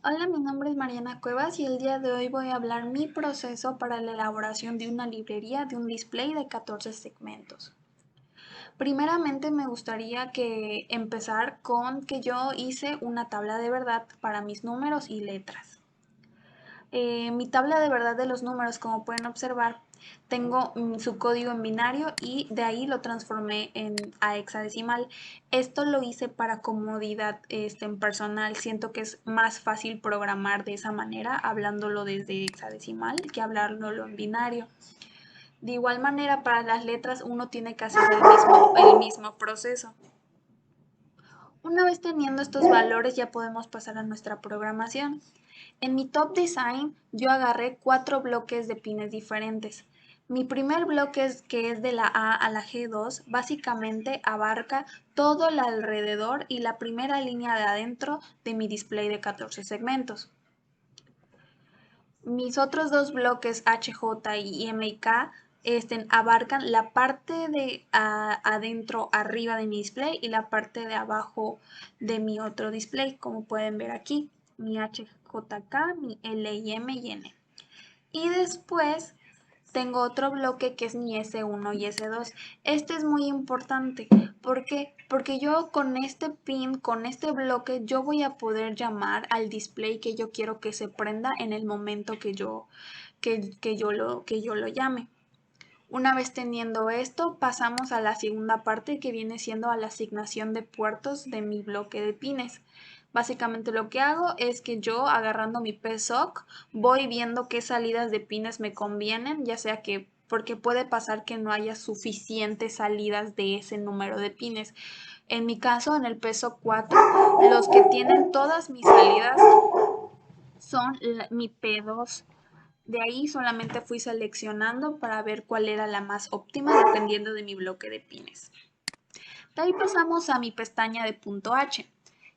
Hola, mi nombre es Mariana Cuevas y el día de hoy voy a hablar mi proceso para la elaboración de una librería de un display de 14 segmentos. Primeramente me gustaría que empezar con que yo hice una tabla de verdad para mis números y letras. Mi tabla de verdad de los números, como pueden observar, tengo su código en binario y de ahí lo transformé a hexadecimal. Esto lo hice para comodidad en personal. Siento que es más fácil programar de esa manera, hablándolo desde hexadecimal, que hablándolo en binario. De igual manera, para las letras uno tiene que hacer el mismo proceso. Una vez teniendo estos valores ya podemos pasar a nuestra programación. En mi top design yo agarré 4 bloques de pines diferentes. Mi primer bloque que es de la A a la G2, básicamente abarca todo el alrededor y la primera línea de adentro de mi display de 14 segmentos. Mis otros dos bloques HJ y M y K abarcan la parte de adentro arriba de mi display y la parte de abajo de mi otro display, como pueden ver aquí, mi HJK, mi L y M y N. Y después tengo otro bloque que es mi S1 y S2. Este es muy importante. ¿Por qué? Porque yo con este pin, con este bloque, yo voy a poder llamar al display que yo quiero que se prenda en el momento que yo lo llame. Una vez teniendo esto, pasamos a la segunda parte que viene siendo a la asignación de puertos de mi bloque de pines. Básicamente lo que hago es que yo agarrando mi PSOC voy viendo qué salidas de pines me convienen, ya sea que porque puede pasar que no haya suficientes salidas de ese número de pines. En mi caso, en el PSOC 4, los que tienen todas mis salidas son mi P2. De ahí solamente fui seleccionando para ver cuál era la más óptima dependiendo de mi bloque de pines. De ahí pasamos a mi pestaña de punto H.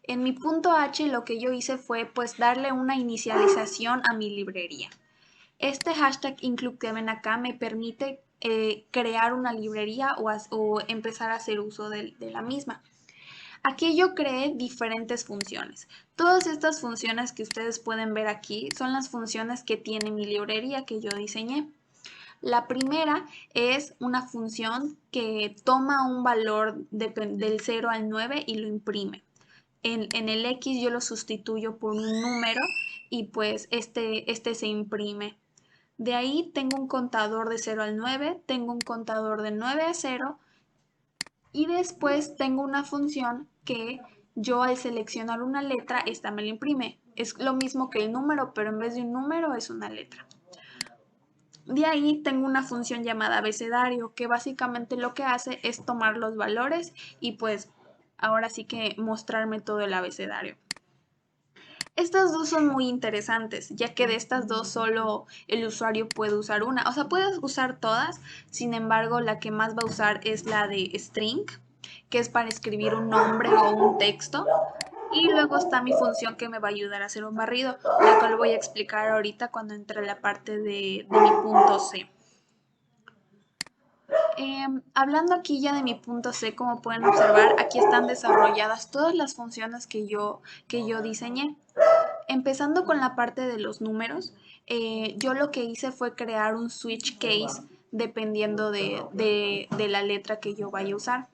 En mi punto H lo que yo hice fue pues darle una inicialización a mi librería. Este hashtag include que ven acá me permite crear una librería o empezar a hacer uso de la misma. Aquí yo creé diferentes funciones. Todas estas funciones que ustedes pueden ver aquí son las funciones que tiene mi librería que yo diseñé. La primera es una función que toma un valor del 0 al 9 y lo imprime. En el X yo lo sustituyo por un número y pues este se imprime. De ahí tengo un contador de 0 al 9, tengo un contador de 9 a 0 y después tengo una función que yo al seleccionar una letra, esta me la imprime. Es lo mismo que el número, pero en vez de un número es una letra. De ahí tengo una función llamada abecedario, que básicamente lo que hace es tomar los valores y pues ahora sí que mostrarme todo el abecedario. Estas dos son muy interesantes, ya que de estas dos solo el usuario puede usar una. O sea, puedes usar todas, sin embargo, la que más va a usar es la de string, que es para escribir un nombre o un texto. Y luego está mi función que me va a ayudar a hacer un barrido, la cual voy a explicar ahorita cuando entre a la parte de mi punto C. Hablando aquí ya de mi punto C, como pueden observar, aquí están desarrolladas todas las funciones que yo diseñé. Empezando con la parte de los números, yo lo que hice fue crear un switch case dependiendo de la letra que yo vaya a usar.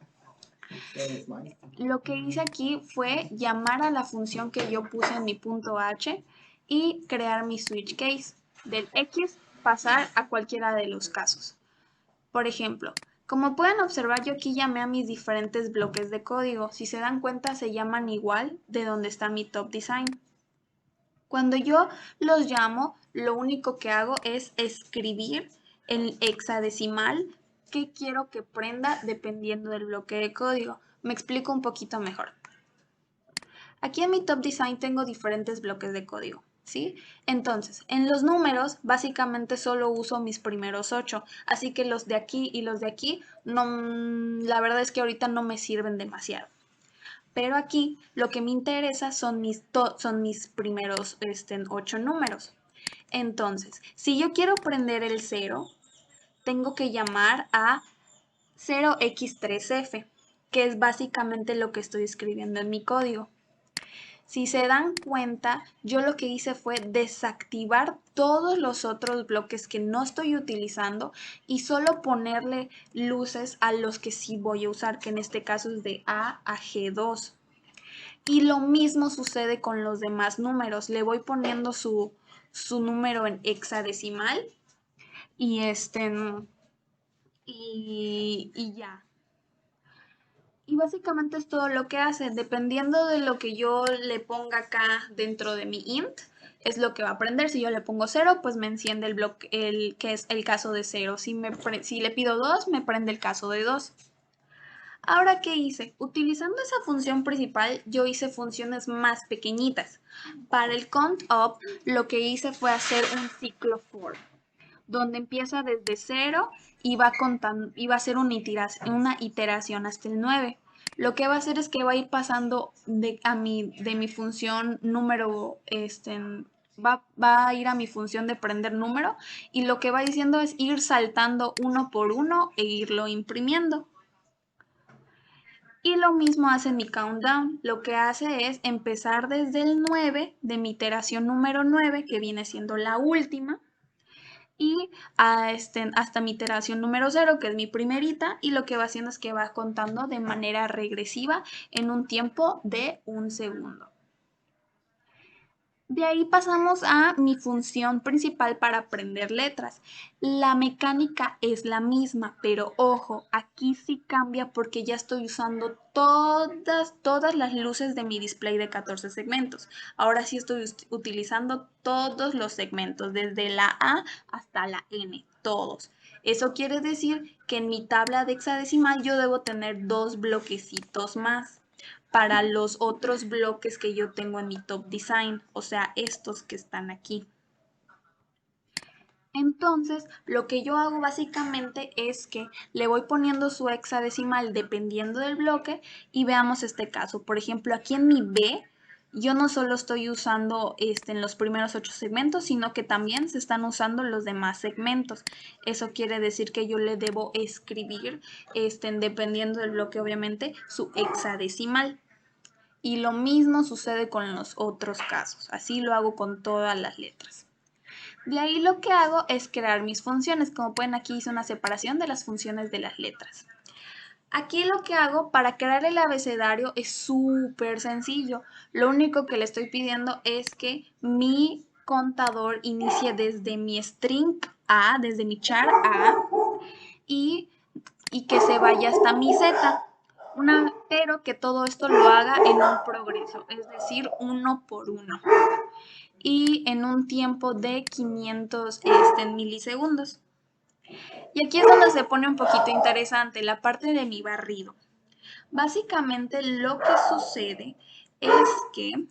Lo que hice aquí fue llamar a la función que yo puse en mi punto H y crear mi switch case. Del X pasar a cualquiera de los casos. Por ejemplo, como pueden observar, yo aquí llamé a mis diferentes bloques de código. Si se dan cuenta, se llaman igual de donde está mi top design. Cuando yo los llamo, lo único que hago es escribir el hexadecimal que quiero que prenda dependiendo del bloque de código. Me explico un poquito mejor. Aquí en mi top design tengo diferentes bloques de código, ¿sí? Entonces, en los números básicamente solo uso mis primeros 8, así que los de aquí y los de aquí, no, la verdad es que ahorita no me sirven demasiado. Pero aquí lo que me interesa son mis primeros 8 números. Entonces, si yo quiero prender el 0, tengo que llamar a 0x3f, que es básicamente lo que estoy escribiendo en mi código. Si se dan cuenta, yo lo que hice fue desactivar todos los otros bloques que no estoy utilizando y solo ponerle luces a los que sí voy a usar, que en este caso es de A a G2. Y lo mismo sucede con los demás números. Le voy poniendo su número en hexadecimal y y ya. Y básicamente es todo lo que hace. Dependiendo de lo que yo le ponga acá dentro de mi int, es lo que va a prender. Si yo le pongo 0, pues me enciende el bloque, que es el caso de 0. Si le pido 2, me prende el caso de 2. Ahora, ¿qué hice? Utilizando esa función principal, yo hice funciones más pequeñitas. Para el count up, lo que hice fue hacer un ciclo for, donde empieza desde 0 y va contando, y va a hacer una iteración hasta el 9. Lo que va a hacer es que va a ir pasando de mi función número, va a ir a mi función de prender número, y lo que va diciendo es ir saltando uno por uno e irlo imprimiendo. Y lo mismo hace mi countdown. Lo que hace es empezar desde el 9 de mi iteración número 9, que viene siendo la última, y hasta mi iteración número 0, que es mi primerita, y lo que va haciendo es que va contando de manera regresiva en un tiempo de 1 segundo. De ahí pasamos a mi función principal para aprender letras. La mecánica es la misma, pero ojo, aquí sí cambia porque ya estoy usando todas las luces de mi display de 14 segmentos. Ahora sí estoy utilizando todos los segmentos, desde la A hasta la N, todos. Eso quiere decir que en mi tabla de hexadecimal yo debo tener 2 bloquecitos más para los otros bloques que yo tengo en mi top design, o sea, estos que están aquí. Entonces, lo que yo hago básicamente es que le voy poniendo su hexadecimal dependiendo del bloque y veamos este caso. Por ejemplo, aquí en mi B, yo no solo estoy usando en los primeros 8 segmentos, sino que también se están usando los demás segmentos. Eso quiere decir que yo le debo escribir, dependiendo del bloque, obviamente, su hexadecimal. Y lo mismo sucede con los otros casos. Así lo hago con todas las letras. De ahí lo que hago es crear mis funciones. Como pueden, aquí hice una separación de las funciones de las letras. Aquí lo que hago para crear el abecedario es súper sencillo. Lo único que le estoy pidiendo es que mi contador inicie desde mi string A, desde mi char A, y que se vaya hasta mi Z. Pero que todo esto lo haga en un progreso, es decir, 1 por 1. Y en un tiempo de 500 milisegundos. Y aquí es donde se pone un poquito interesante la parte de mi barrido. Básicamente lo que sucede es que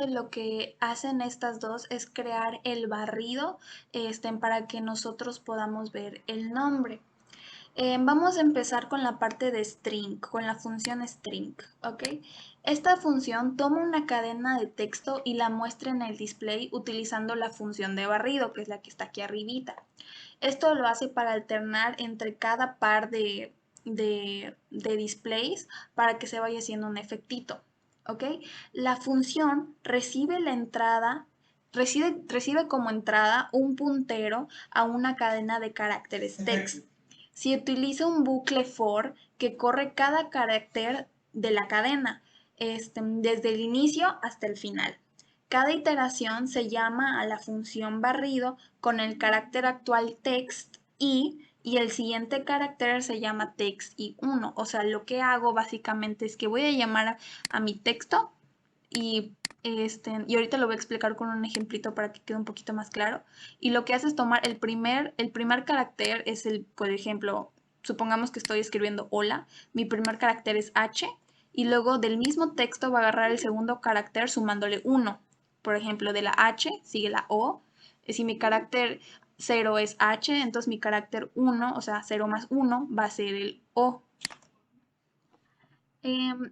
lo que hacen estas dos es crear el barrido para que nosotros podamos ver el nombre. Vamos a empezar con la parte de string, con la función string, ¿ok? Esta función toma una cadena de texto y la muestra en el display utilizando la función de barrido, que es la que está aquí arribita. Esto lo hace para alternar entre cada par de displays para que se vaya haciendo un efectito, ¿ok? La función recibe la entrada, recibe como entrada un puntero a una cadena de caracteres text. Si utiliza un bucle for que corre cada carácter de la cadena, desde el inicio hasta el final. Cada iteración se llama a la función barrido con el carácter actual text y el siguiente carácter se llama text y 1. O sea, lo que hago básicamente es que voy a llamar a mi texto y ahorita lo voy a explicar con un ejemplito para que quede un poquito más claro. Y lo que hace es tomar el primer carácter, es por ejemplo, supongamos que estoy escribiendo hola, mi primer carácter es H, y luego del mismo texto va a agarrar el segundo carácter sumándole 1. Por ejemplo, de la H sigue la O. Si mi carácter 0 es H, entonces mi carácter 1, o sea, 0 más 1, va a ser el O.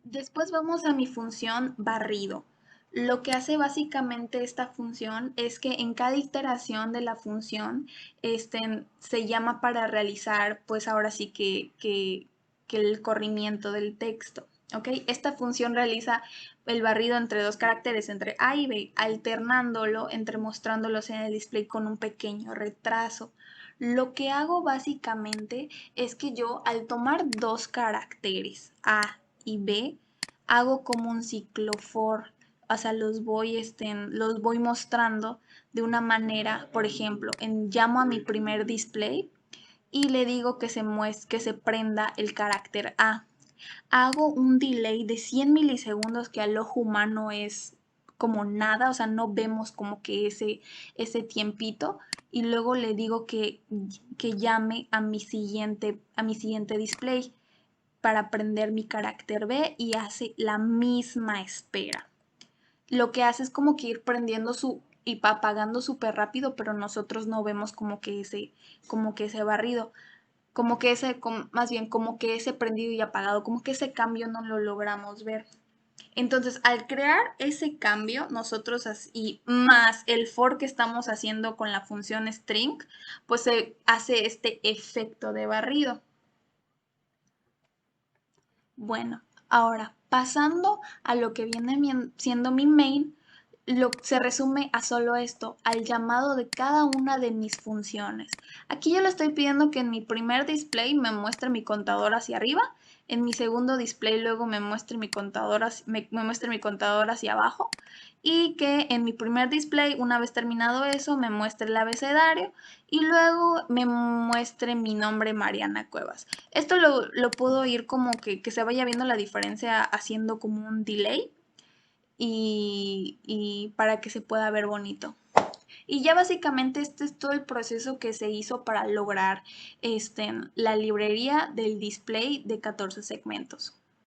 Después vamos a mi función barrido. Lo que hace básicamente esta función es que en cada iteración de la función se llama para realizar, pues ahora sí que el corrimiento del texto. ¿ok? Esta función realiza el barrido entre dos caracteres, entre A y B, alternándolo entre mostrándolos en el display con un pequeño retraso. Lo que hago básicamente es que yo al tomar dos caracteres A y B, hago como un ciclo for, o sea, los voy mostrando de una manera, por ejemplo, llamo a mi primer display y le digo que se prenda el carácter A. Hago un delay de 100 milisegundos que al ojo humano es como nada, o sea, no vemos como que ese tiempito y luego le digo que llame a mi siguiente display para prender mi carácter B y hace la misma espera. Lo que hace es como que ir prendiendo y apagando súper rápido, pero nosotros no vemos como que ese barrido como que más bien como que ese prendido y apagado, como que ese cambio no lo logramos ver. Entonces, al crear ese cambio, nosotros y más el for que estamos haciendo con la función string, pues se hace este efecto de barrido. Bueno, ahora pasando a lo que viene siendo mi main, se resume a solo esto, al llamado de cada una de mis funciones. Aquí yo le estoy pidiendo que en mi primer display me muestre mi contador hacia arriba, en mi segundo display luego me muestre me muestre mi contador hacia abajo y que en mi primer display, una vez terminado eso, me muestre el abecedario y luego me muestre mi nombre Mariana Cuevas. Esto lo puedo ir como que se vaya viendo la diferencia haciendo como un delay y para que se pueda ver bonito. Y ya básicamente este es todo el proceso que se hizo para lograr la librería del display de 14 segmentos.